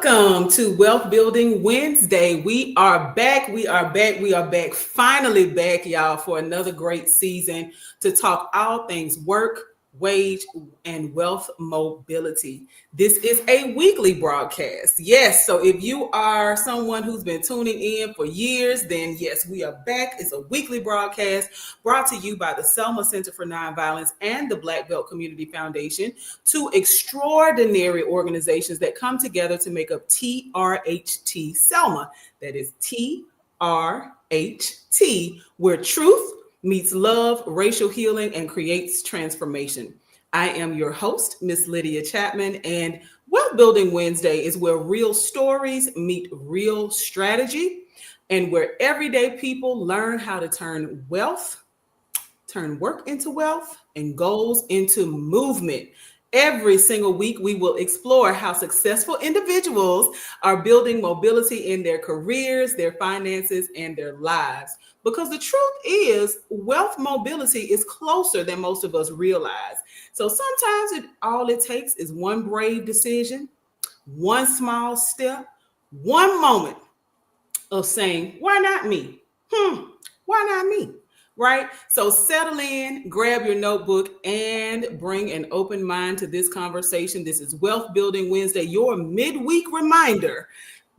Welcome to Wealth Building Wednesday. We are back. We are back. We are back. Finally back, y'all, for another great season to talk all things work, wage, and wealth mobility. This is a weekly broadcast. Yes. So if you are someone who's been tuning in for years, then yes, we are back. It's a weekly broadcast brought to you by the Selma Center for Nonviolence and the Black Belt Community Foundation, two extraordinary organizations that come together to make up TRHT Selma. That is TRHT, where truth meets love, racial healing, and creates transformation. I am your host, Miss Lydia Chapman, and Wealth Building Wednesday is where real stories meet real strategy, and where everyday people learn how to turn work into wealth, and goals into movement. Every single week, we will explore how successful individuals are building mobility in their careers, their finances, and their lives. Because the truth is, wealth mobility is closer than most of us realize. So sometimes all it takes is one brave decision, one small step, one moment of saying, why not me? Why not me? Right? So settle in, grab your notebook, and bring an open mind to this conversation. This is Wealth Building Wednesday, your midweek reminder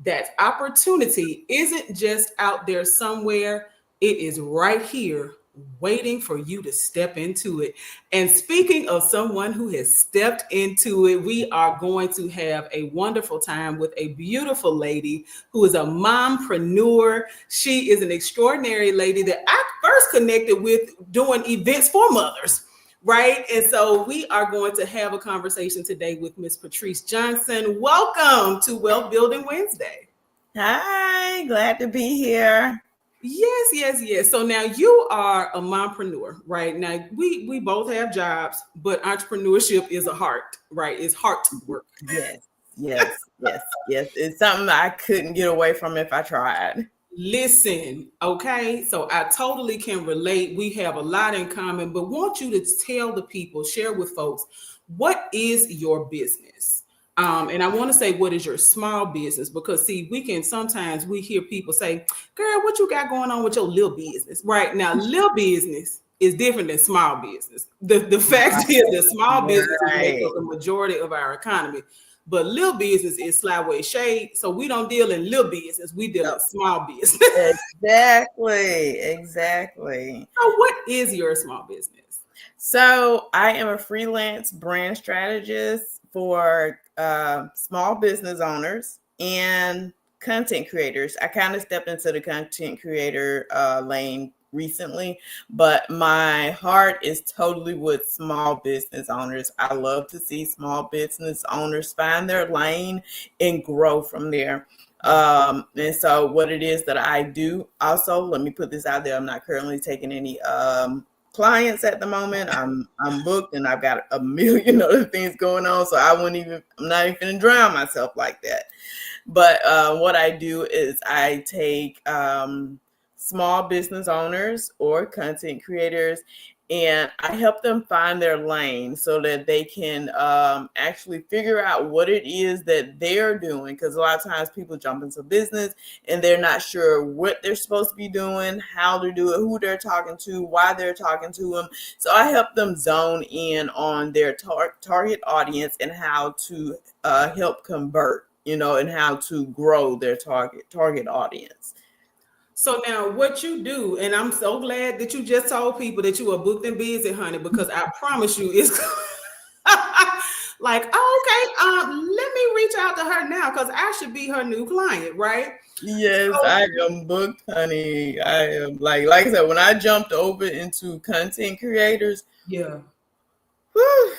that opportunity isn't just out there somewhere. It is right here waiting for you to step into it. And speaking of someone who has stepped into it, we are going to have a wonderful time with a beautiful lady who is a mompreneur. She is an extraordinary lady that I first connected with doing events for mothers. Right. And so we are going to have a conversation today with Miss Patriece Johnson. Welcome to Wealth Building Wednesday. Hi, glad to be here. Yes. So now you are a mompreneur, right? Now we both have jobs, but entrepreneurship is a heart, right? It's heart work. Yes. It's something I couldn't get away from if I tried. Listen, okay, so I totally can relate. We have a lot in common, but want you to tell the people, share with folks, what is your business? And I want to say, what is your small business? Because see, we hear people say, girl, what you got going on with your little business? Right now, little business is different than small business. The fact is that small business makes up the majority of our economy. But little business is slyway shade. So we don't deal in little business. We deal in small business. Exactly. So what is your small business? So I am a freelance brand strategist for small business owners and content creators. I kind of stepped into the content creator lane recently, but my heart is totally with small business owners. I love to see small business owners find their lane and grow from there. And so what it is that I do, also, let me put this out there. I'm not currently taking any clients at the moment. I'm booked and I've got a million other things going on. So I'm not even gonna drown myself like that. But what I do is I take small business owners or content creators, and I help them find their lane so that they can actually figure out what it is that they're doing. Because a lot of times people jump into business and they're not sure what they're supposed to be doing, how to do it, who they're talking to, why they're talking to them. So I help them zone in on their target audience and how to help convert, and how to grow their target audience. So now what you do, and I'm so glad that you just told people that you are booked and busy, honey, because I promise you it's like, oh, okay, let me reach out to her now because I should be her new client, right? Yes, so, I am booked, honey. I am like I said, when I jumped over into content creators, yeah. Whew,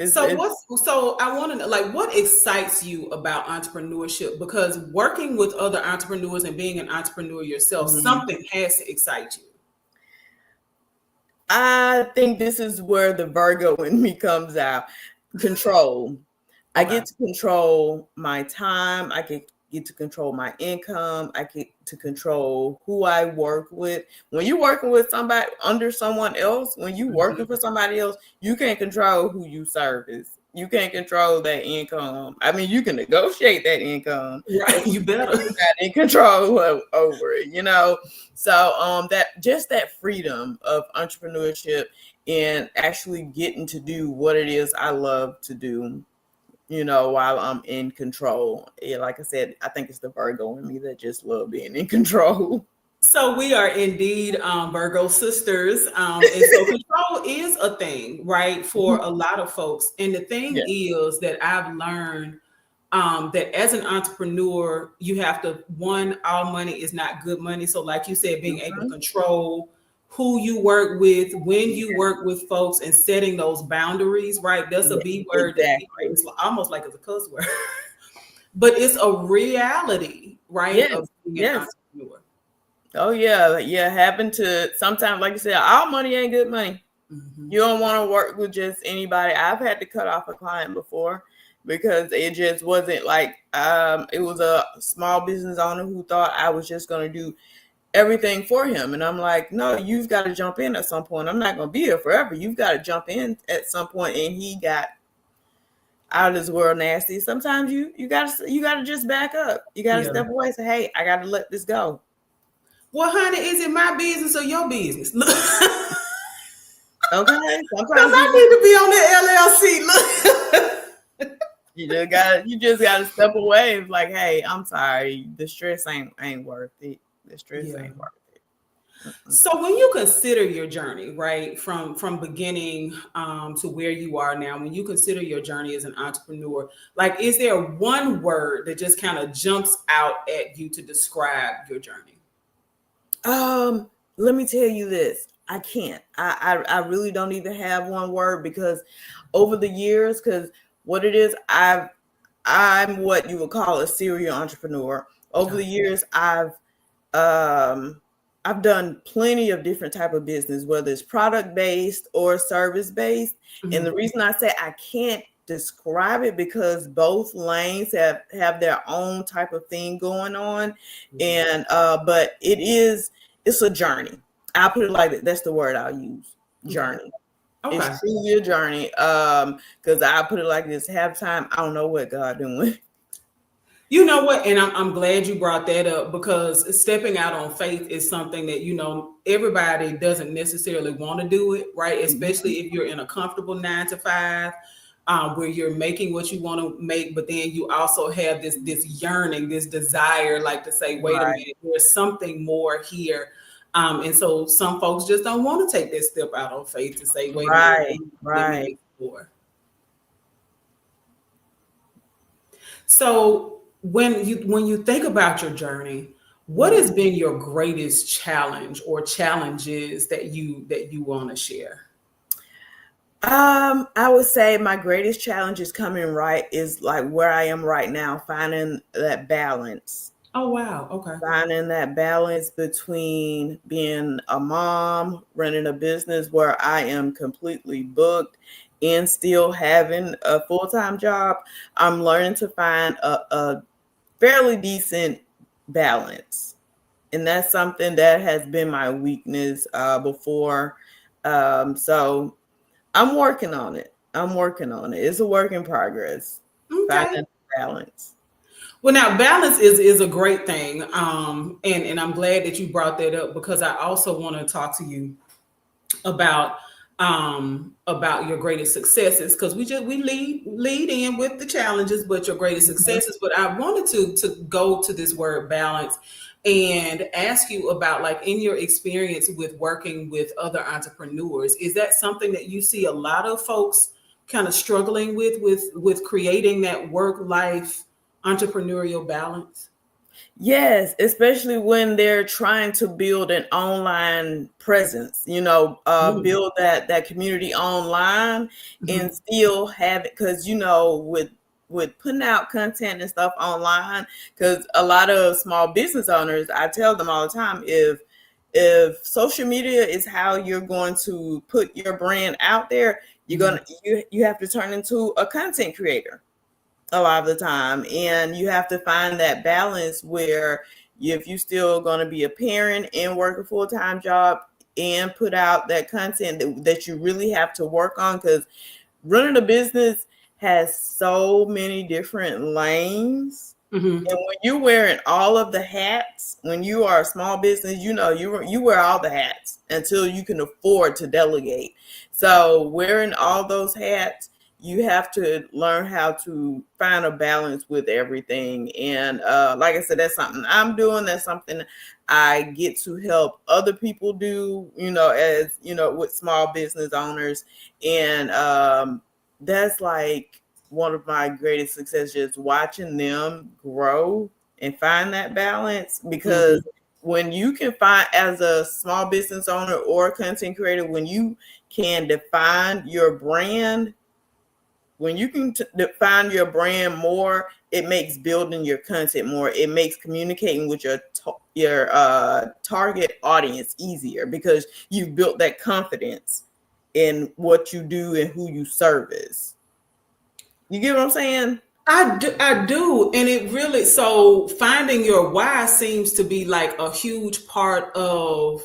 So I want to know, like, what excites you about entrepreneurship? Because working with other entrepreneurs and being an entrepreneur yourself, something has to excite you. I think this is where the Virgo in me comes out. Control. Okay. I get to control my time. I get to control my income. I get to control who I work with. When you're working with somebody under someone else, when you're working for somebody else, you can't control who you service. You can't control that income. I mean, you can negotiate that income. Right. You better. You're not in control over it, you know. So that freedom of entrepreneurship and actually getting to do what it is I love to do, you know, while I'm in control. Yeah, like I said, I think it's the Virgo in me that just love being in control. So we are indeed Virgo sisters. And so control is a thing, right, for a lot of folks. And the thing Yeah. is that I've learned that as an entrepreneur, you have to, one, all money is not good money. So like you said, being able to control who you work with, when you work with folks, and setting those boundaries, right? That's a B word that it's almost like it's a cuss word. But it's a reality, right? Yes. Of being an entrepreneur. Oh yeah, happen to sometimes, like you said, all money ain't good money. You don't want to work with just anybody. I've had to cut off a client before because it just wasn't like it was a small business owner who thought I was just going to do everything for him, and I'm like, no, you've got to jump in at some point. I'm not going to be here forever. You've got to jump in at some point. And he got out of this world nasty. Sometimes you gotta just back up. You gotta step away and say, hey, I gotta let this go. Well, honey, is it my business or your business? Okay. Sometimes I need to be on the LLC. Look. You just gotta step away. It's like, hey, I'm sorry. The stress ain't worth it. The stress ain't worth it. So when you consider your journey, right, from beginning to where you are now, when you consider your journey as an entrepreneur, like, is there one word that just kind of jumps out at you to describe your journey? Let me tell you this. I can't. I really don't even have one word, because over the years, because what it is, I'm what you would call a serial entrepreneur. Over the years, I've done plenty of different type of business, whether it's product based or service based. And the reason I say I can't describe it, because both lanes have their own type of thing going on. And but it's a journey. I'll put it like that. That's the word I'll use. Journey. Okay. It's truly a journey. Because I put it like this: half time, I don't know what God doing. You know what? And I'm glad you brought that up, because stepping out on faith is something that, you know, everybody doesn't necessarily want to do it, right? Especially if you're in a comfortable 9-to-5, where you're making what you want to make, but then you also have this yearning, this desire, like to say, wait a minute, there's something more here. And so some folks just don't want to take that step out on faith to say, wait a minute, let me make more. So when you think about your journey, what has been your greatest challenge or challenges that you want to share? I would say my greatest challenge is is like where I am right now, finding that balance. Oh, wow. Okay. Finding that balance between being a mom, running a business where I am completely booked, and still having a full-time job. I'm learning to find a fairly decent balance. And that's something that has been my weakness before. So I'm working on it. It's a work in progress. Okay. Finding balance. Well, now balance is a great thing. And I'm glad that you brought that up, because I also want to talk to you about your greatest successes, because we lead in with the challenges, but your greatest successes. But I wanted to go to this word balance and ask you about, like, in your experience with working with other entrepreneurs, is that something that you see a lot of folks kind of struggling with creating that work-life entrepreneurial balance? Yes, especially when they're trying to build an online presence, build that community online and still have it. Because, with putting out content and stuff online, because a lot of small business owners, I tell them all the time, if social media is how you're going to put your brand out there, you have to turn into a content creator a lot of the time. And you have to find that balance where if you still going to be a parent and work a full-time job and put out that content that you really have to work on, because running a business has so many different lanes. Mm-hmm. And when you're wearing all of the hats, when you are a small business, you know, you wear all the hats until you can afford to delegate. So wearing all those hats, you have to learn how to find a balance with everything. And like I said, that's something I'm doing. That's something I get to help other people do, you know, as, you know, with small business owners. And that's like one of my greatest successes, just watching them grow and find that balance. Because when you can find, as a small business owner or content creator, when you can define your brand, when you can define your brand more, it makes building your content more. It makes communicating with your target audience easier, because you've built that confidence in what you do and who you service. You get what I'm saying? I do. And it really, so finding your why seems to be like a huge part of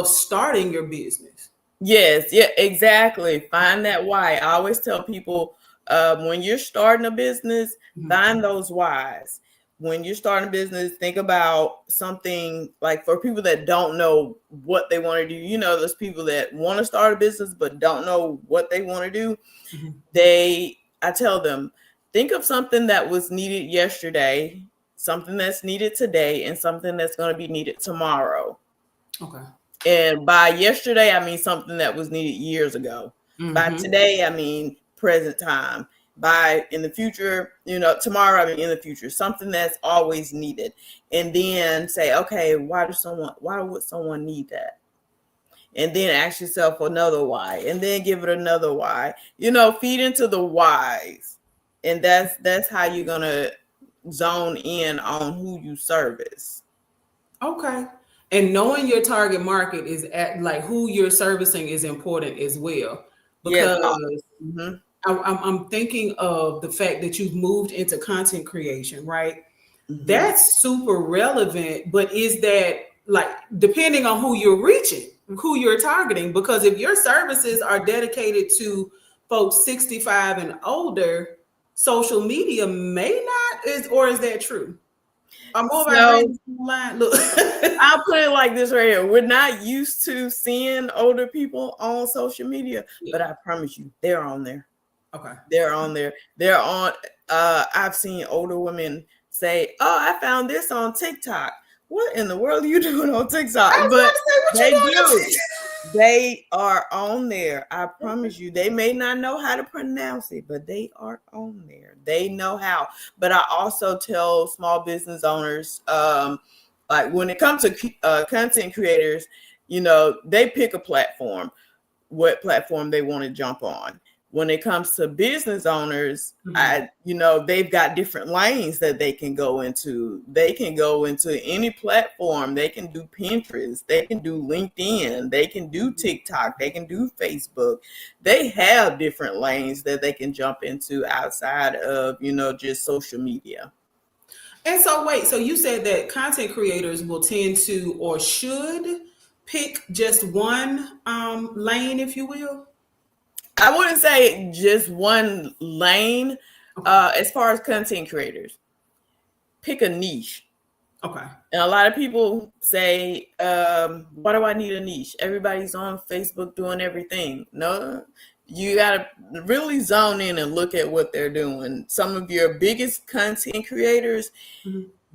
starting your business. Yes, yeah, exactly. Find that why. I always tell people, when you're starting a business, find those whys. When you're starting a business, think about something, like, for people that don't know what they want to do. You know, there's people that want to start a business but don't know what they want to do. I tell them, think of something that was needed yesterday, something that's needed today, and something that's going to be needed tomorrow. Okay. And by yesterday, I mean something that was needed years ago. By today, I mean present time. By in the future, you know, tomorrow, I mean in the future, something that's always needed. And then say, okay, why would someone need that? And then ask yourself another why, and then give it another why. You know, feed into the whys. And that's how you're gonna zone in on who you service. Okay. And knowing your target market is at, like, who you're servicing is important as well. Yes. Because I'm thinking of the fact that you've moved into content creation, right? That's super relevant. But is that, like, depending on who you're reaching, who you're targeting? Because if your services are dedicated to folks 65 and older, social media may not, or is that true? I'm more about line. Look, I'll put it like this right here. We're not used to seeing older people on social media, but I promise you, they're on there. Okay. They're on there. They're on. I've seen older women say, "Oh, I found this on TikTok." What in the world are you doing on TikTok? But they do. They are on there. I promise you. They may not know how to pronounce it, but they are on there. They know how. But I also tell small business owners, like, when it comes to content creators, you know, they pick a platform, what platform they want to jump on. When it comes to business owners, you know, they've got different lanes that they can go into. They can go into any platform. They can do Pinterest. They can do LinkedIn. They can do TikTok. They can do Facebook. They have different lanes that they can jump into outside of, you know, just social media. And so, wait, so you said that content creators will tend to, or should, pick just one lane, if you will? I wouldn't say just one lane. As far as content creators, pick a niche. Okay. And a lot of people say, why do I need a niche? Everybody's on Facebook doing everything. No, you got to really zone in and look at what they're doing. Some of your biggest content creators,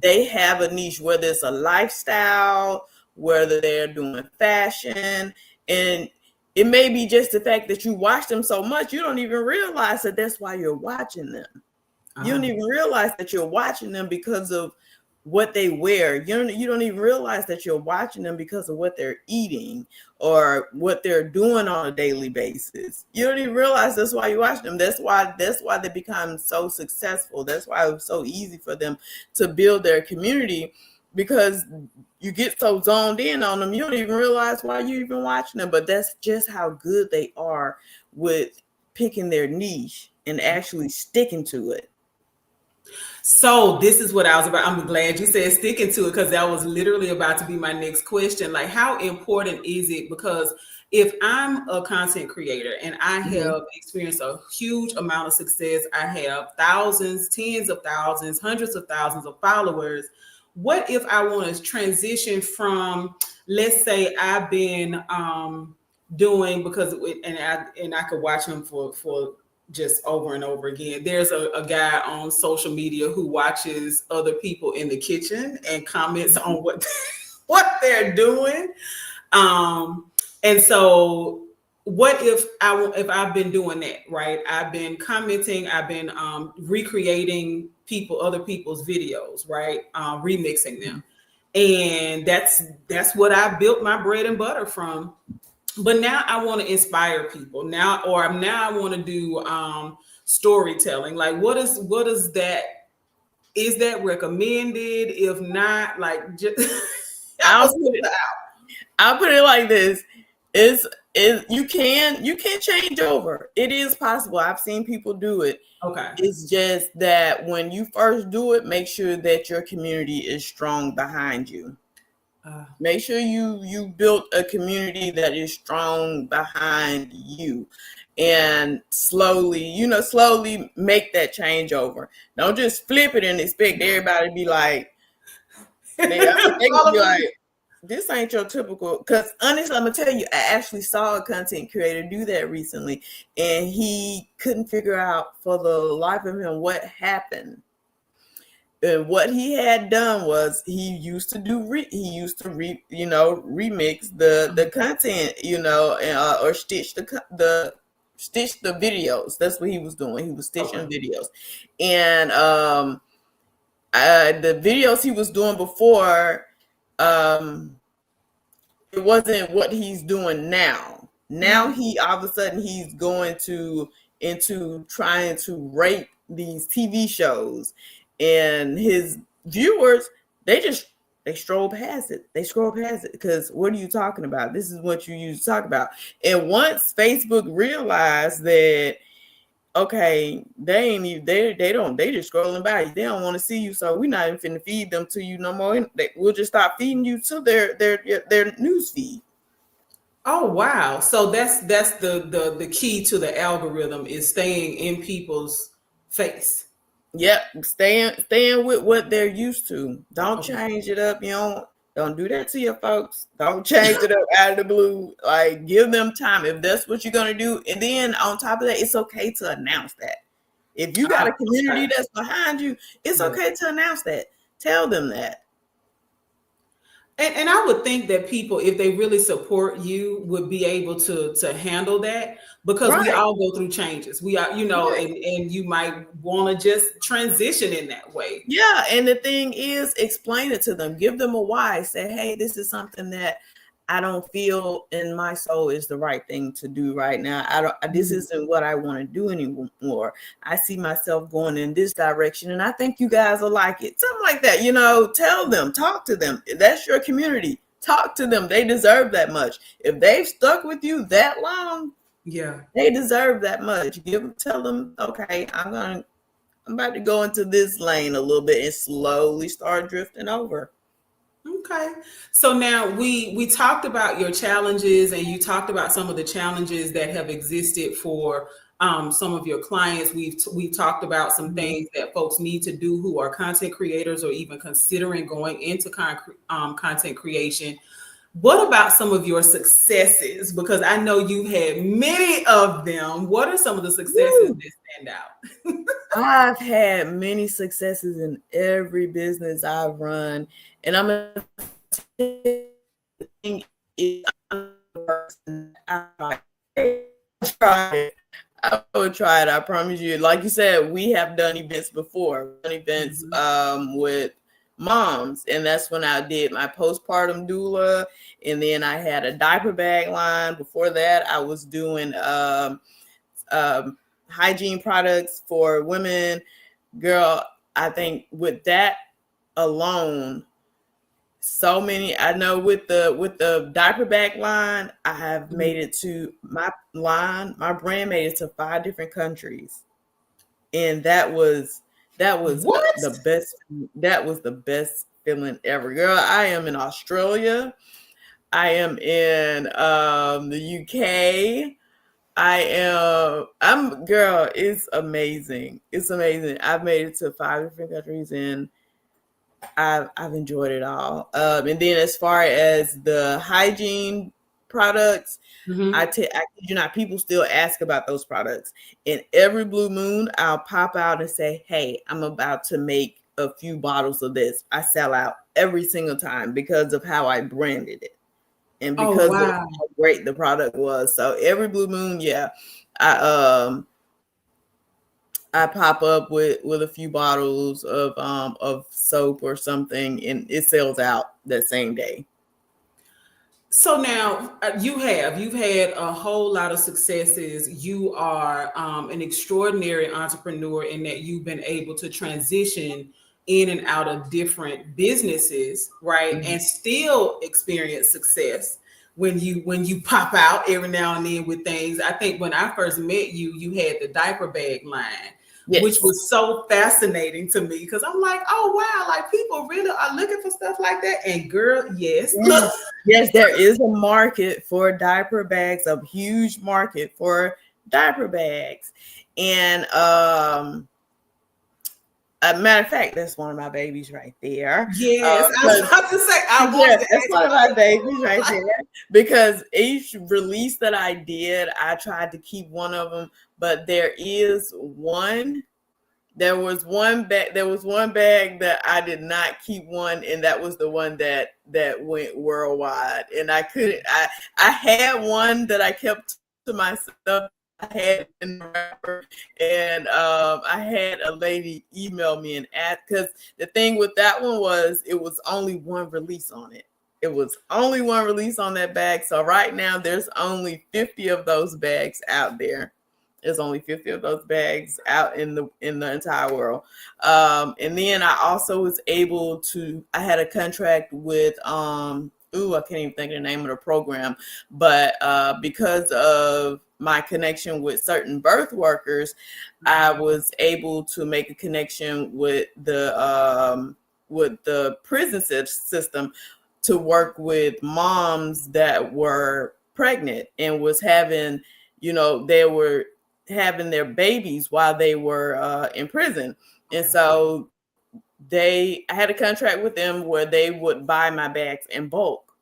they have a niche, whether it's a lifestyle, whether they're doing fashion. And it may be just the fact that you watch them so much, you don't even realize that that's why you're watching them. You don't even realize that you're watching them because of what they wear. You don't even realize that you're watching them because of what they're eating or what they're doing on a daily basis. You don't even realize that's why you watch them. That's why they become so successful. That's why it was so easy for them to build their community, because you get so zoned in on them, you don't even realize why you're even watching them. But that's just how good they are with picking their niche and actually sticking to it. So this is what I was about. I'm glad you said sticking to it, because that was literally about to be my next question. Like, how important is it? Because if I'm a content creator and I Mm-hmm. have experienced a huge amount of success, I have thousands, tens of thousands, hundreds of thousands of followers. What if I want to transition from, let's say I've been doing, because and I could watch him for just over and over again. There's a guy on social media who watches other people in the kitchen and comments on what they're doing. And so what if I've been doing that, right? I've been commenting, I've been recreating other people's videos, right? Remixing them. And that's what I built my bread and butter from. But now I want to inspire people now, or now I want to do storytelling. Like what is that? Is that recommended? If not, like just help I'll us. put it, I'll put it like this. Is you can change over. It is possible. I've seen people do it. Okay. It's just that when you first do it, make sure that your community is strong behind you. Make sure you built a community that is strong behind you, and slowly make that changeover. Don't just flip it and expect everybody to be like, they gonna be like, this ain't your typical. Because honestly, I'm gonna tell you, I actually saw a content creator do that recently, and he couldn't figure out for the life of him what happened. And what he had done was he used to remix the content, or stitch the videos. That's what he was doing. He was stitching videos, and the videos he was doing before, it wasn't what he's doing now. Now he all of a sudden he's going into trying to rate these TV shows, and his viewers, they scroll past it. They scroll past it because what are you talking about? This is what you used to talk about. And once Facebook realized that, okay, they just scrolling by you. They don't want to see you, so we're not even finna feed them to you no more. We'll just stop feeding you to their news feed. Oh wow! So that's the key to the algorithm is staying in people's face. Yep, staying with what they're used to. Don't change it up. Don't do that to your folks. Don't change it up out of the blue. Like, give them time if that's what you're gonna do. And then on top of that, it's okay to announce that. If you got a community that's behind you, it's okay to announce that. Tell them that. And I would think that people, if they really support you, would be able to handle that, because we all go through changes. We are, and you might want to just transition in that way. Yeah, and the thing is, explain it to them. Give them a why. Say, hey, this is something that I don't feel in my soul is the right thing to do right now. This isn't what I want to do anymore. I see myself going in this direction, and I think you guys will like it. Something like that, tell them, talk to them. That's your community. Talk to them. They deserve that much. If they've stuck with you that long, they deserve that much. Tell them, okay, I'm about to go into this lane a little bit and slowly start drifting over. Okay. So now we talked about your challenges, and you talked about some of the challenges that have existed for some of your clients. We've talked about some things that folks need to do who are content creators or even considering going into content creation. What about some of your successes? Because I know you've had many of them. What are some of the successes that stand out? I've had many successes in every business I've run. And I'm a thing is, I would try it. I promise you. Like you said, we have done events before. With moms, and that's when I did my postpartum doula, and then I had a diaper bag line. Before that, I was doing hygiene products for women. Girl, I think with that alone, so many. I know with the diaper bag line, I have made it to my brand made it to 5 different countries, and that was the best. That was the best feeling ever, girl. I am in Australia. I am in the UK. Girl, it's amazing. It's amazing. I've made it to 5 different countries and I've enjoyed it all. And then as far as the hygiene products, I kid you not, people still ask about those products. And every blue moon, I'll pop out and say, hey, I'm about to make a few bottles of this. I sell out every single time because of how I branded it and Oh, because of wow. how great the product was. So every blue moon, yeah, I pop up with a few bottles of soap or something, and it sells out that same day. So now you've had a whole lot of successes. You are an extraordinary entrepreneur in that you've been able to transition in and out of different businesses, right? Mm-hmm. And still experience success when you pop out every now and then with things. I think when I first met you, you had the diaper bag line, which Yes. was so fascinating to me because I'm like, oh wow, like people really are looking for stuff like that. And girl, yes. Yes, there is a market for diaper bags, a huge market for diaper bags. And a matter of fact, that's one of my babies right there. Yes, I was about to say I Yeah, wanted to that's ask one of you. my babies right there. Because each release that I did, I tried to keep one of them, but there was one bag. There was one bag that I did not keep one, and that was the one that went worldwide. And I couldn't. I had one that I kept to myself. I had it in the wrapper, and I had a lady email me and ask, because the thing with that one was it was only one release on it. It was only one release on that bag. So right now there's only 50 of those bags out there. There's only 50 of those bags out in the entire world. And then I also was able to, I had a contract with, I can't even think of the name of the program, but because of my connection with certain birth workers, I was able to make a connection with the prison system to work with moms that were pregnant and was having, they were having their babies while they were in prison. And so I had a contract with them where they would buy my bags in bulk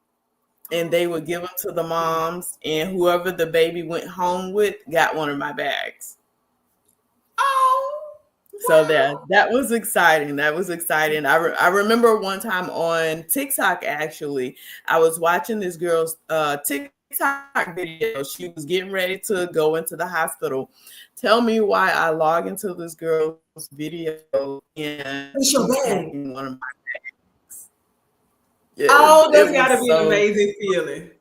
and they would give them to the moms, and whoever the baby went home with got one of my bags. Oh, wow. So that was exciting. That was exciting. I remember one time on TikTok, actually, I was watching this girl's TikTok video. She was getting ready to go into the hospital. Tell me why I log into this girl's video and It's your she's bag. packing one of my bags. Yes, Oh, that's got to be an amazing feeling.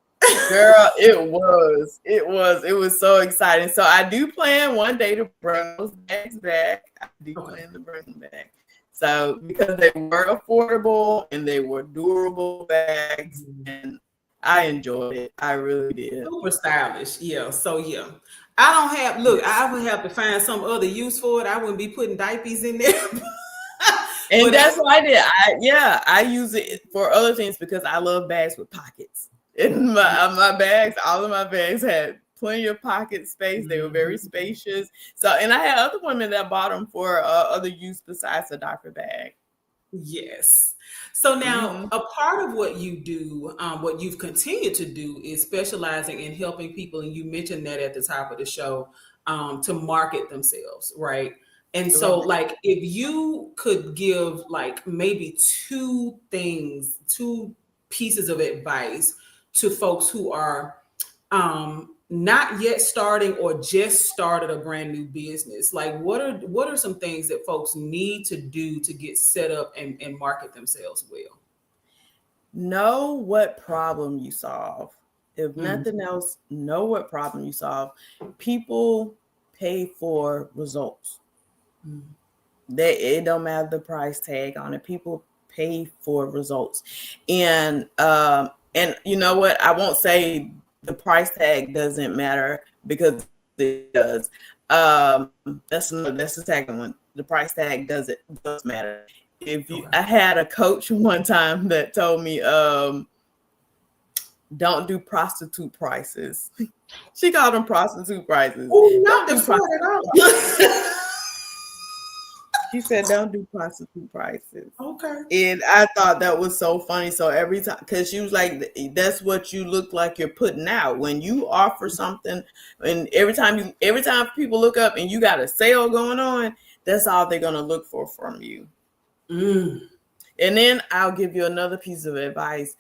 Girl, it was so exciting. So I do plan one day to bring those bags back. I do plan to bring them back. So because they were affordable and they were durable bags, and I enjoyed it. I really did. Super stylish. Yeah. So yeah. I would have to find some other use for it. I wouldn't be putting diapers in there. And that's what I did. I use it for other things because I love bags with pockets. In my bags, all of my bags had plenty of pocket space. They were very spacious. So, and I had other women that bought them for other use besides a diaper bag. Yes. So now a part of what you do, what you've continued to do is specializing in helping people. And you mentioned that at the top of the show, to market themselves, right? And so like if you could give like maybe two pieces of advice to folks who are not yet starting or just started a brand new business, like what are some things that folks need to do to get set up and market themselves well? Know what problem you solve. If nothing else, know what problem you solve. People pay for results. It don't matter the price tag on it. People pay for results. And you know what? I won't say the price tag doesn't matter because it does. That's the second one. The price tag does matter. I had a coach one time that told me, don't do prostitute prices. She called them prostitute prices. Oh, not the part at all. She said, don't do prostitute prices. Okay. And I thought that was so funny. So every time, because she was like, that's what you look like you're putting out. When you offer something, and every time people look up and you got a sale going on, that's all they're going to look for from you. Mm. And then I'll give you another piece of advice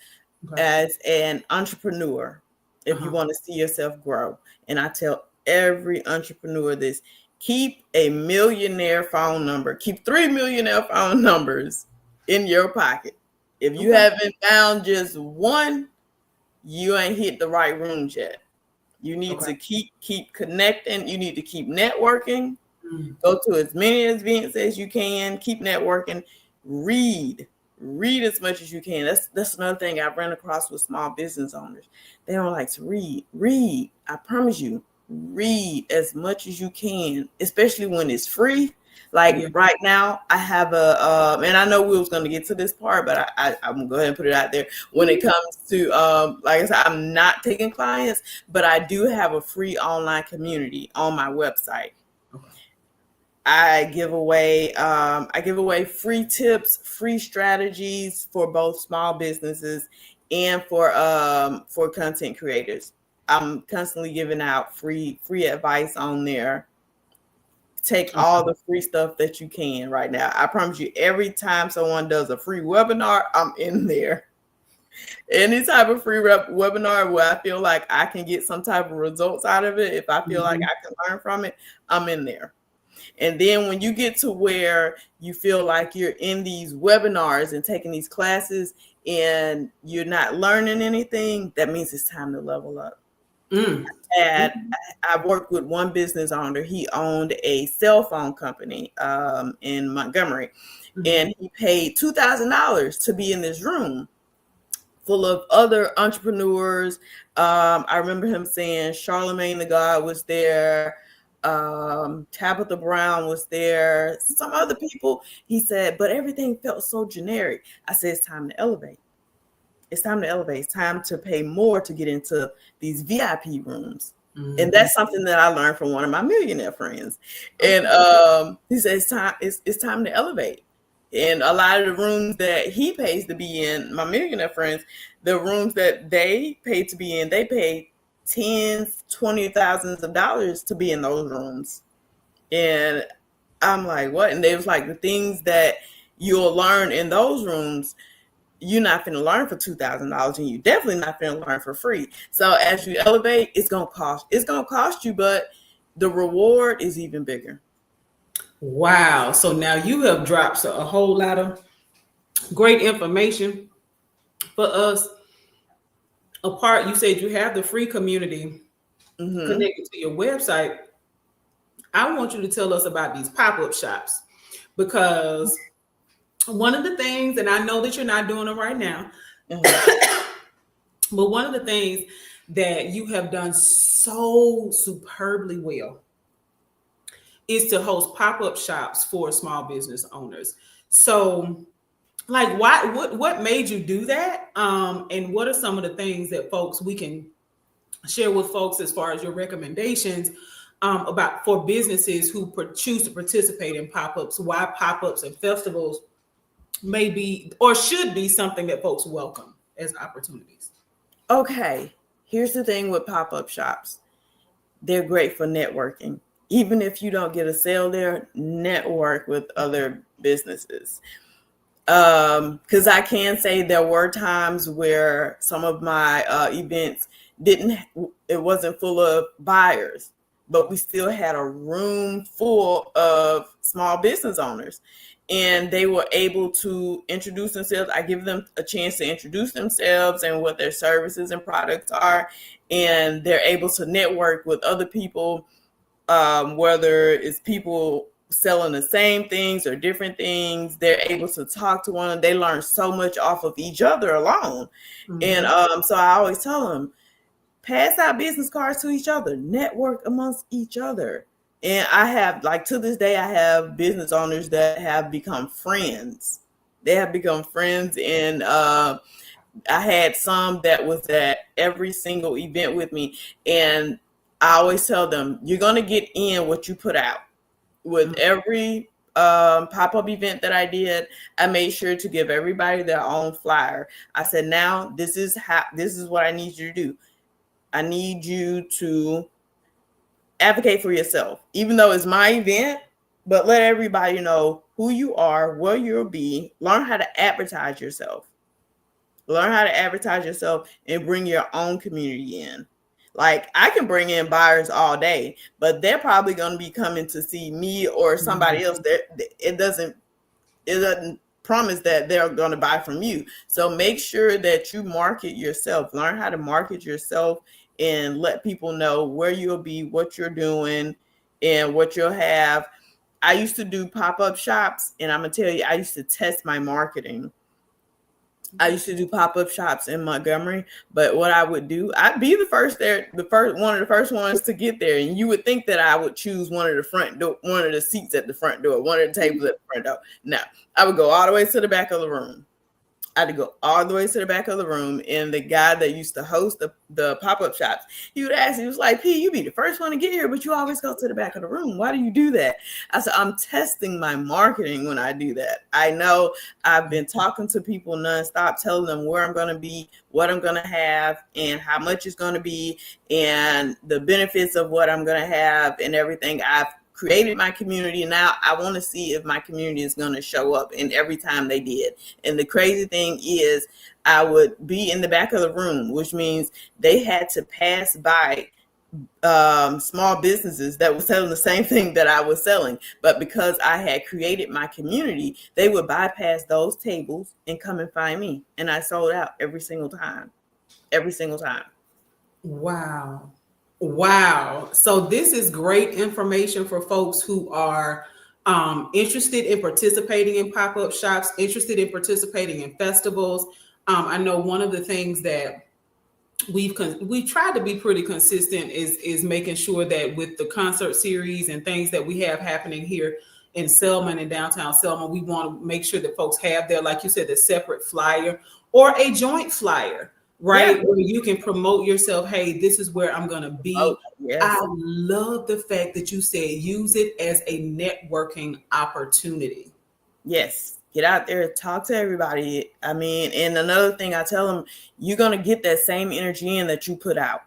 as an entrepreneur, if you want to see yourself grow. And I tell every entrepreneur this: keep a millionaire phone number. Keep 3 millionaire phone numbers in your pocket. If you haven't found just one, you ain't hit the right rooms yet. You need to keep connecting. You need to keep networking. Go to as many events as you can. Keep networking. Read as much as you can. That's another thing I've run across with small business owners. They don't like to read. I promise you, read as much as you can, especially when it's free. Like right now, I have and I know we was going to get to this part, but I'm going to go ahead and put it out there. When it comes to, like I said, I'm not taking clients, but I do have a free online community on my website. I give away free tips, free strategies for both small businesses and for content creators. I'm constantly giving out free advice on there. Take all the free stuff that you can right now. I promise you, every time someone does a free webinar, I'm in there. Any type of free webinar where I feel like I can get some type of results out of it, if I feel like I can learn from it, I'm in there. And then when you get to where you feel like you're in these webinars and taking these classes and you're not learning anything, that means it's time to level up. And I worked with one business owner. He owned a cell phone company in Montgomery, and he paid $2,000 to be in this room full of other entrepreneurs. I remember him saying Charlemagne the God was there. Tabitha Brown was there, some other people. He said, but everything felt so generic. I said, it's time to elevate. It's time to elevate. It's time to pay more to get into these VIP rooms. And that's something that I learned from one of my millionaire friends. And he said, it's time to elevate. And a lot of the rooms that he pays to be in, my millionaire friends, the rooms that they paid to be in, they paid tens, $20,000s of dollars to be in those rooms. And I'm like, what? And they was like, the things that you'll learn in those rooms, you're not going to learn for $2,000, and you definitely not going to learn for free. So as you elevate, it's going to cost you, but the reward is even bigger. Wow. So now you have dropped a whole lot of great information for us. Apart, you said you have the free community connected to your website. I want you to tell us about these pop-up shops, because one of the things, and I know that you're not doing them right now, but one of the things that you have done so superbly well is to host pop-up shops for small business owners. So, like, what made you do that? And what are some of the things that we can share with folks as far as your recommendations about for businesses who choose to participate in pop-ups? Why pop-ups and festivals may be or should be something that folks welcome as opportunities? Okay, here's the thing with pop-up shops. They're great for networking. Even if you don't get a sale there, network with other businesses. Because I can say there were times where some of my events it wasn't full of buyers, but we still had a room full of small business owners, and they were able to introduce themselves. I give them a chance to introduce themselves and what their services and products are, and they're able to network with other people, whether it's people selling the same things or different things. They're able to talk to one another. They learn so much off of each other alone. And so I always tell them, pass out business cards to each other, network amongst each other. And I have, like, to this day, I have business owners that have become friends. They have become friends, and I had some that was at every single event with me, and I always tell them, you're going to get in what you put out. With every pop-up event that I did, I made sure to give everybody their own flyer. I said, now this is what I need you to do. I need you to advocate for yourself, even though it's my event, but let everybody know who you are, where you'll be. Learn how to advertise yourself. Learn how to advertise yourself and bring your own community in. Like, I can bring in buyers all day, but they're probably going to be coming to see me or somebody else. It doesn't promise that they're going to buy from you. So make sure that you market yourself. Learn how to market yourself and let people know where you'll be, what you're doing, and what you'll have. I used to do pop-up shops, and I'm going to tell you, I used to test my marketing. I used to do pop-up shops in Montgomery, but what I would do, I'd be one of the first ones to get there. And you would think that I would choose one of the seats at the front door, one of the tables at the front door. No, I would go all the way to the back of the room. I had to go all the way to the back of the room, and the guy that used to host the pop-up shops, he would ask, he was like, P, you be the first one to get here, but you always go to the back of the room. Why do you do that? I said, I'm testing my marketing when I do that. I know I've been talking to people nonstop, telling them where I'm going to be, what I'm going to have, and how much it's going to be, and the benefits of what I'm going to have and everything. I've created my community. Now I want to see if my community is going to show up. And every time they did. And the crazy thing is, I would be in the back of the room, which means they had to pass by small businesses that were selling the same thing that I was selling. But because I had created my community, they would bypass those tables and come and find me. And I sold out every single time. Wow. So this is great information for folks who are interested in participating in pop-up shops, interested in participating in festivals. I know one of the things that we've tried to be pretty consistent is making sure that with the concert series and things that we have happening here in Selma and in downtown Selma, we want to make sure that folks have their, like you said, the separate flyer or a joint flyer. Right, yeah. Where you can promote yourself. Hey, this is where I'm going to be. Oh, yes. I love the fact that you said use it as a networking opportunity. Yes, get out there, talk to everybody. I mean, and another thing I tell them, you're going to get that same energy in that you put out.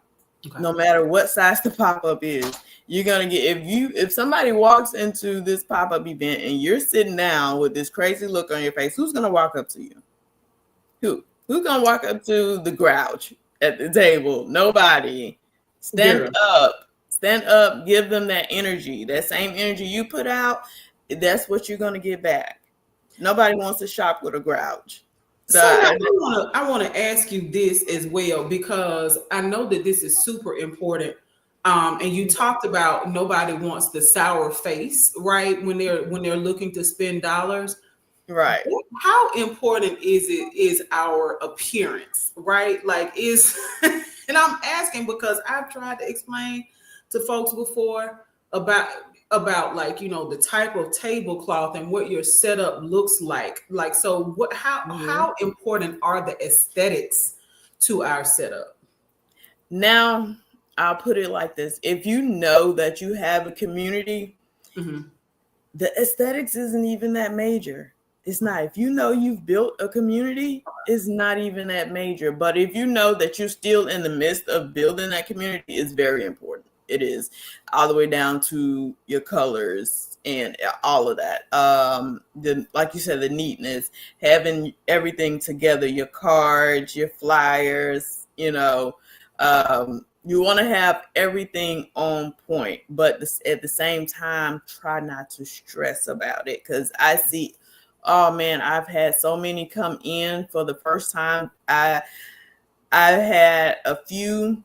Okay. No matter what size the pop-up is, you're going to get, if somebody walks into this pop-up event and you're sitting down with this crazy look on your face, who's going to walk up to you? Who's going to walk up to the grouch at the table? Nobody. Stand up, give them that energy. That same energy you put out, that's what you're going to get back. Nobody wants to shop with a grouch. So I want to ask you this as well, because I know that this is super important. And you talked about nobody wants the sour face, right? When they're looking to spend dollars. Right. How important is our appearance, right? Like and I'm asking because I've tried to explain to folks before about like, you know, the type of tablecloth and what your setup looks like. Like, so how important are the aesthetics to our setup? Now, I'll put it like this. If you know that you have a community, the aesthetics isn't even that major. It's not. If you know you've built a community, it's not even that major. But if you know that you're still in the midst of building that community, it's very important. It is, all the way down to your colors and all of that. Like you said, the neatness, having everything together, your cards, your flyers, you know, you want to have everything on point, but at the same time, try not to stress about it. Because I see, oh man, I've had so many come in for the first time. I had a few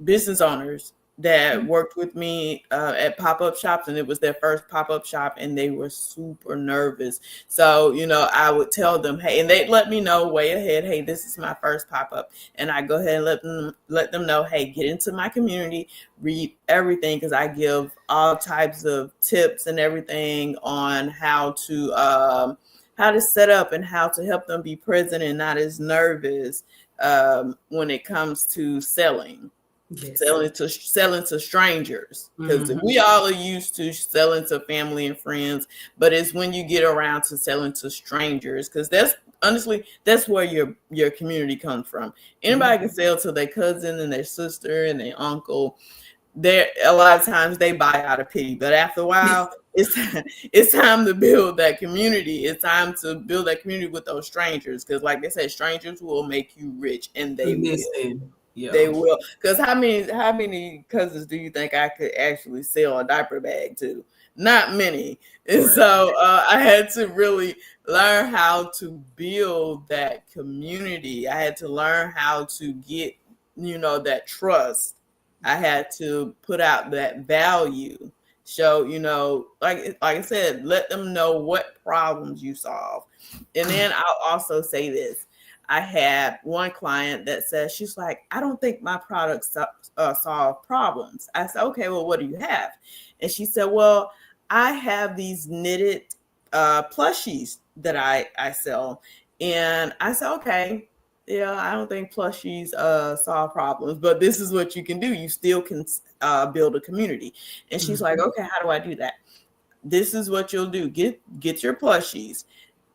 business owners that worked with me at pop-up shops, and it was their first pop-up shop, and they were super nervous. So, you know, I would tell them, hey, and they'd let me know way ahead, hey, this is my first pop-up. And I go ahead and let them know, hey, get into my community, read everything, because I give all types of tips and everything on how to set up and how to help them be present and not as nervous when it comes to selling. Yes. Selling to strangers, because we all are used to selling to family and friends, but it's when you get around to selling to strangers, because that's where your community comes from. Anybody can sell to their cousin and their sister and their uncle. There, a lot of times they buy out of pity, but after a while, it's time to build that community. It's time to build that community with those strangers, because, like they said, strangers will make you rich, and they will. Yeah. They will. Because how many cousins do you think I could actually sell a diaper bag to? Not many. And so I had to really learn how to build that community. I had to learn how to get, that trust. I had to put out that value. So, like I said, let them know what problems you solve. And then I'll also say this. I had one client that says, she's like, I don't think my products solve problems. I said, okay, well, what do you have? And she said, well, I have these knitted plushies that I sell. And I said, okay, yeah, I don't think plushies solve problems, but this is what you can do. You still can build a community. And she's like, okay, how do I do that? This is what you'll do. Get your plushies,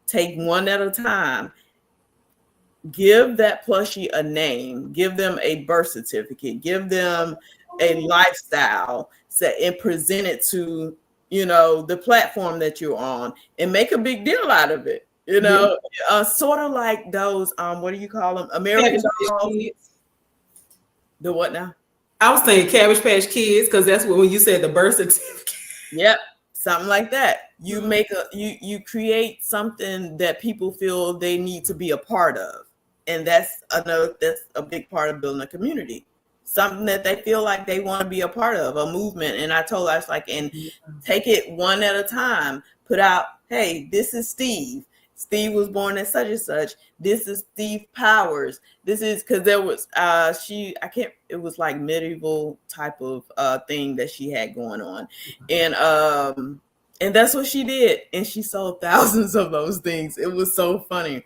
take one at a time. Give that plushie a name, give them a birth certificate, give them a lifestyle set, and present it to, the platform that you're on, and make a big deal out of it. Sort of like those, what do you call them? American Dolls. The what now? I was saying Cabbage Patch Kids, because that's when you said the birth certificate. Yep. Something like that. You you create something that people feel they need to be a part of. And that's a big part of building a community. Something that they feel like they want to be a part of, a movement. And I told her, I was like, and take it one at a time. Put out, hey, this is Steve. Steve was born at such and such. This is Steve Powers. This is, because there was it was like medieval type of thing that she had going on. And that's what she did. And she sold thousands of those things. It was so funny.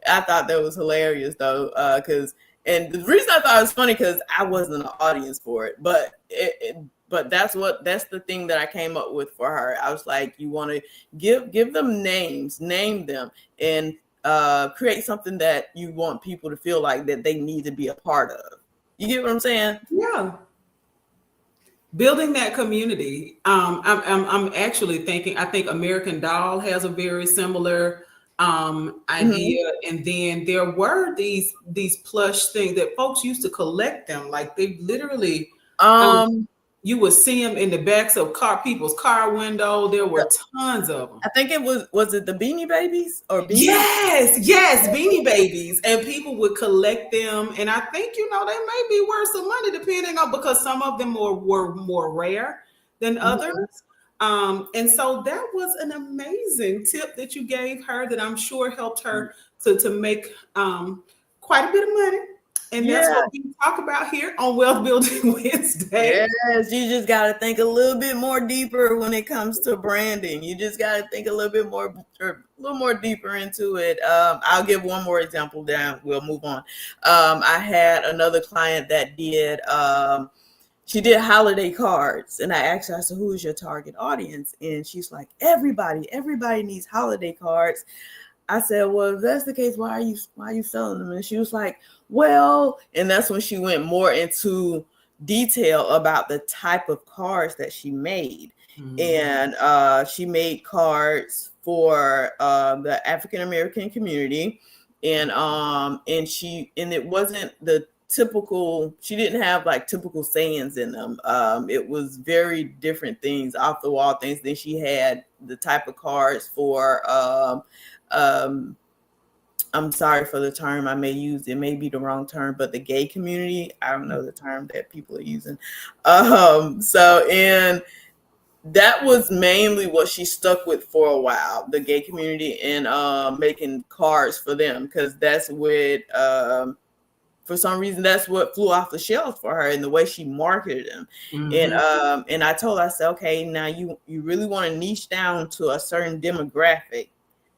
I thought that was hilarious though, and the reason I thought it was funny, because I wasn't an audience for it, but that's the thing that I came up with for her. I was like, you want to give them names, name them, and create something that you want people to feel like that they need to be a part of. You get what I'm saying? Yeah. Building that community. I'm actually thinking, I think American Doll has a very similar idea. And then there were these plush things that folks used to collect them. Like they literally, you would see them in the backs of people's car window. There were tons of them. I think it was it the Beanie Babies or Beanie? Yes, Beanie Babies. And people would collect them. And I think, they may be worth some money depending on, because some of them were more rare than others. And so that was an amazing tip that you gave her that I'm sure helped her to make quite a bit of money. And that's what we talk about here on Wealth Building Wednesday. Yes, you just got to think a little bit more deeper when it comes to branding. You just got to think a little bit more, or a little more deeper into it. I'll give one more example, then we'll move on. I had another client that did, she did holiday cards, and I asked her, I said, who is your target audience? And she's like, everybody needs holiday cards. I said, well, if that's the case, why are you selling them? And she was like, well, and that's when she went more into detail about the type of cards that she made. And she made cards for the African American community, and it wasn't the typical, she didn't have like typical sayings in them. It was very different things, off the wall things. Then she had the type of cards for I'm sorry for the term I may use, it may be the wrong term, but the gay community, I don't know the term that people are using. And that was mainly what she stuck with for a while, the gay community, and making cards for them, because that's what for some reason that's what flew off the shelves for her, and the way she marketed them. And I told her, I said, okay, now you really want to niche down to a certain demographic.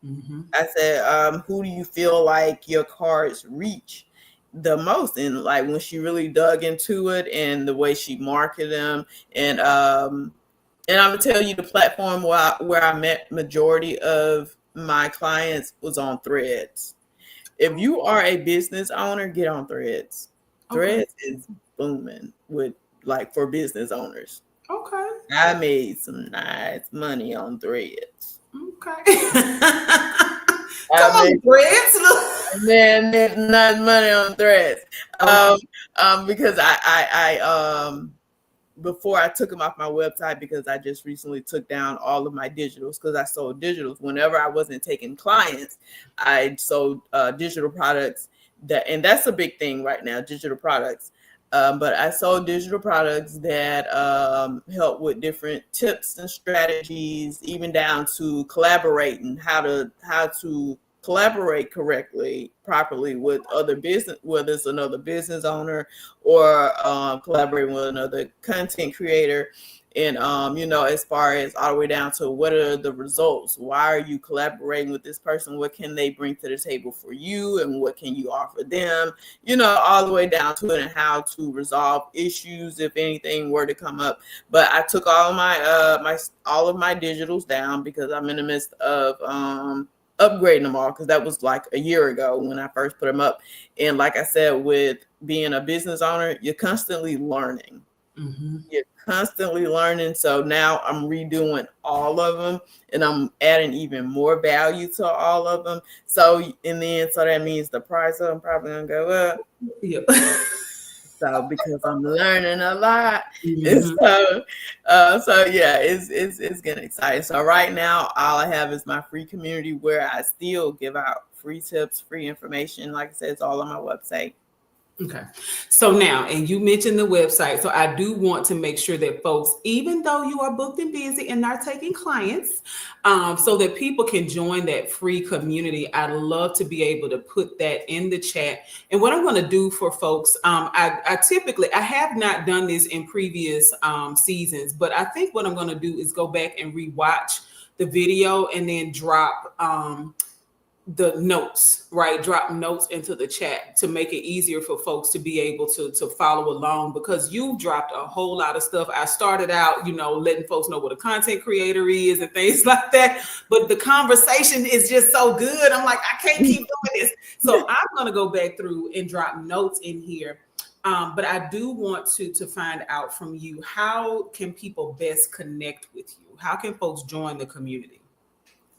Mm-hmm. I said, who do you feel like your cards reach the most? And like when she really dug into it and the way she marketed them, and I'm gonna tell you the platform where I met majority of my clients was on Threads. If you are a business owner, get on Threads. Okay. Threads is booming with like for business owners. Okay. I made some nice money on Threads. Okay. Come I on, made Breds. Look. man nice money on Threads. Okay. Because I before I took them off my website because I just recently took down all of my digitals because I sold digitals. Whenever I wasn't taking clients, I sold digital products and that's a big thing right now, digital products. But I sold digital products that help with different tips and strategies, even down to collaborating, how to collaborate correctly, properly with other business, whether it's another business owner or collaborating with another content creator. And, as far as all the way down to what are the results? Why are you collaborating with this person? What can they bring to the table for you? And what can you offer them? All the way down to it and how to resolve issues if anything were to come up. But I took all of all of my digitals down because I'm in the midst of upgrading them all because that was like a year ago when I first put them up. And like I said, with being a business owner, you're constantly learning. Mm-hmm. You're constantly learning. So now I'm redoing all of them and I'm adding even more value to all of them. So that means the price of them probably gonna go up. Yep. So because I'm learning a lot, Mm-hmm. so yeah, it's getting exciting. So right now, all I have is my free community where I still give out free tips, free information. Like I said, it's all on my website. Okay. So now, and you mentioned the website. So I do want to make sure that folks, even though you are booked and busy and not taking clients, so that people can join that free community, I'd love to be able to put that in the chat. And what I'm going to do for folks, I have not done this in previous seasons, but I think what I'm going to do is go back and rewatch the video and then drop the notes, right? Drop notes into the chat to make it easier for folks to be able to follow along, because you dropped a whole lot of stuff. I started out, letting folks know what a content creator is and things like that. But the conversation is just so good. I'm like, I can't keep doing this. So I'm going to go back through and drop notes in here. But I do want to find out from you, how can people best connect with you? How can folks join the community?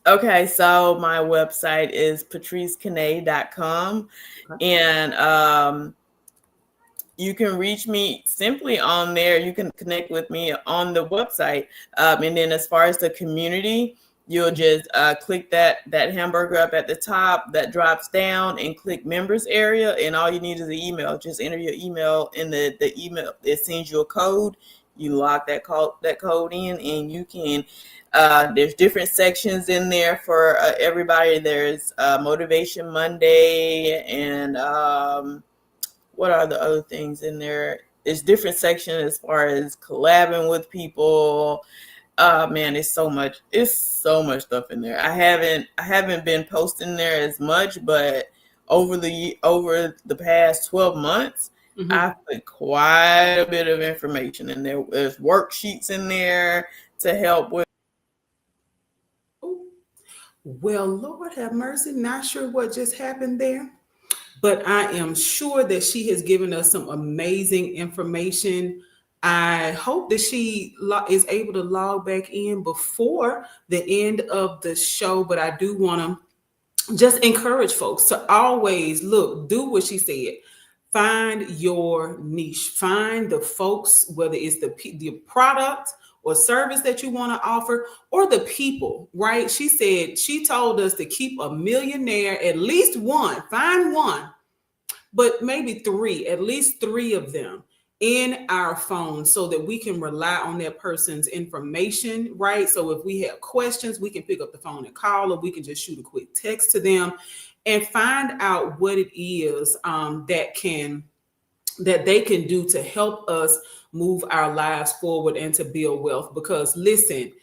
Okay, so my website is patricecanay.com. Okay. And you can reach me simply on there. You can connect with me on the website. And then as far as the community, you'll just click that hamburger up at the top that drops down and click members area. And all you need is an email. Just enter your email in the email. It sends you a code. You lock that code in and you can there's different sections in there for everybody. There's Motivation Monday and what are the other things in there? There's different sections as far as collabing with people. Man, it's so much stuff in there. I haven't been posting there as much, but over the past 12 months, Mm-hmm. I put quite a bit of information in there. There's worksheets in there to help with. Well, Lord have mercy. Not sure what just happened there, but I am sure that she has given us some amazing information. I hope that she is able to log back in before the end of the show, but I do want to just encourage folks to always do what she said. Find your niche, find the folks, whether it's the product or service that you want to offer, or the people, right? She told us to keep a millionaire, at least one, find one, but maybe three, at least three of them in our phone, so that we can rely on that person's information, right? So if we have questions, we can pick up the phone and call, or we can just shoot a quick text to them and find out what it is that they can do to help us move our lives forward and to build wealth. Because listen,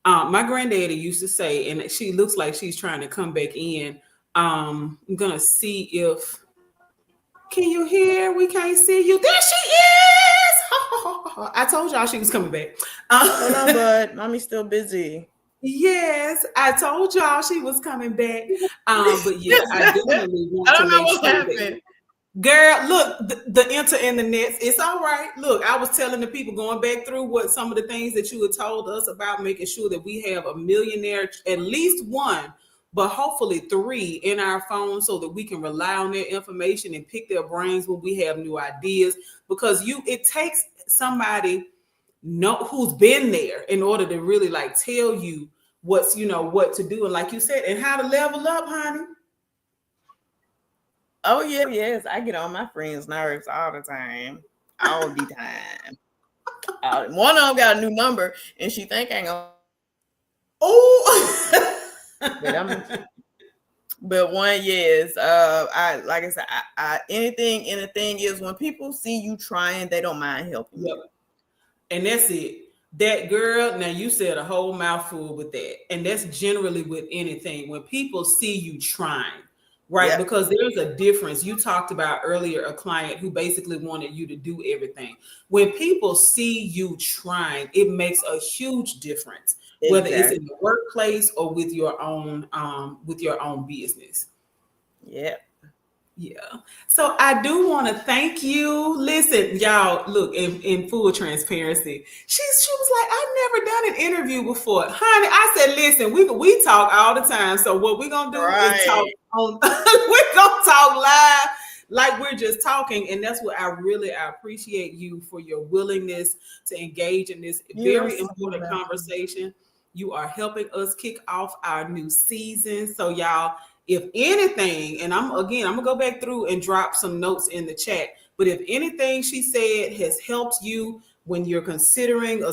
My granddaddy used to say, and she looks like she's trying to come back in. I'm gonna see if can you hear? We can't see you. There she is. I told y'all she was coming back. Hold on, bud. Mommy's still busy. Yes, I told y'all she was coming back. But yeah, I definitely want I don't to know make what sure happened. that. Girl, look, the enter in the nets. It's all right. Look, I was telling the people going back through what some of the things that you had told us about making sure that we have a millionaire, at least one, but hopefully three in our phone so that we can rely on their information and pick their brains when we have new ideas. Because it takes somebody who's been there in order to really like tell you what to do. And like you said, and how to level up, honey. Oh, yes. I get on my friends' nerves all the time. All the time. One of them got a new number, and she think I ain't gonna. Oh, but one, yes. I like I said, anything is when people see you trying, they don't mind helping you. And that's it. That girl, now you said a whole mouthful with that. And that's generally with anything. When people see you trying, right? Yep. Because there's a difference. You talked about earlier a client who basically wanted you to do everything. When people see you trying, it makes a huge difference, whether it's in the workplace or with your own business. Yeah. Yeah. So I do want to thank you. Listen, y'all, look, in full transparency, she was like, I've never done an interview before. Honey, I said, listen, we talk all the time. So what we're going to do is talk on, we're going to talk live like we're just talking. And that's what I appreciate you for your willingness to engage in this very important conversation. You are helping us kick off our new season. So y'all, if anything, and I'm gonna go back through and drop some notes in the chat, but if anything she said has helped you when you're considering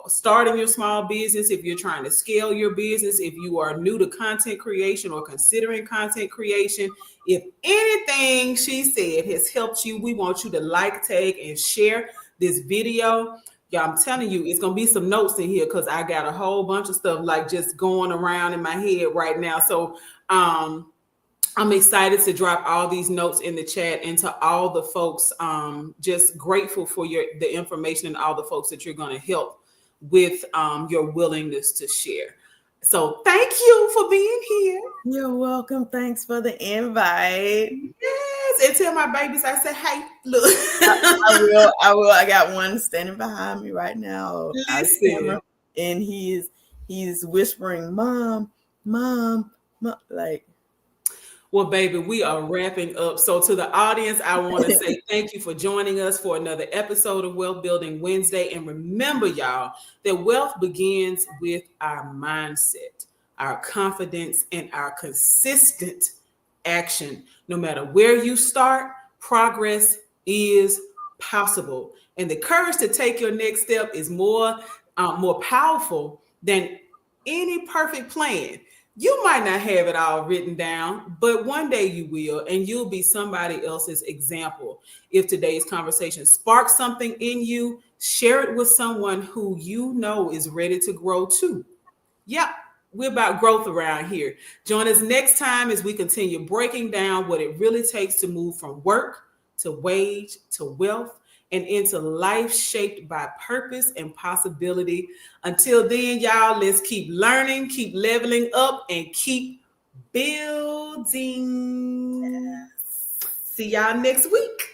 starting your small business, if you're trying to scale your business, if you are new to content creation or considering content creation, if anything she said has helped you, we want you to like, tag, and share this video. Yeah, I'm telling you, it's going to be some notes in here because I got a whole bunch of stuff like just going around in my head right now. So I'm excited to drop all these notes in the chat and to all the folks. Just grateful for the information and all the folks that you're going to help with your willingness to share. So thank you for being here. You're welcome. Thanks for the invite. Yes, and tell my babies I said, hey, look. I will. I got one standing behind me right now. Listen. And he's whispering, Mom, like. Well, baby, we are wrapping up. So to the audience, I want to say thank you for joining us for another episode of Wealth Building Wednesday. And remember, y'all, that wealth begins with our mindset, our confidence, and our consistent action. No matter where you start, progress is possible. And the courage to take your next step is more powerful than any perfect plan. You might not have it all written down, but one day you will, and you'll be somebody else's example. If today's conversation sparks something in you, share it with someone who you know is ready to grow too. Yep, we're about growth around here. Join us next time as we continue breaking down what it really takes to move from work to wage to wealth and into life shaped by purpose and possibility. Until then, y'all, let's keep learning, keep leveling up, and keep building. See y'all next week.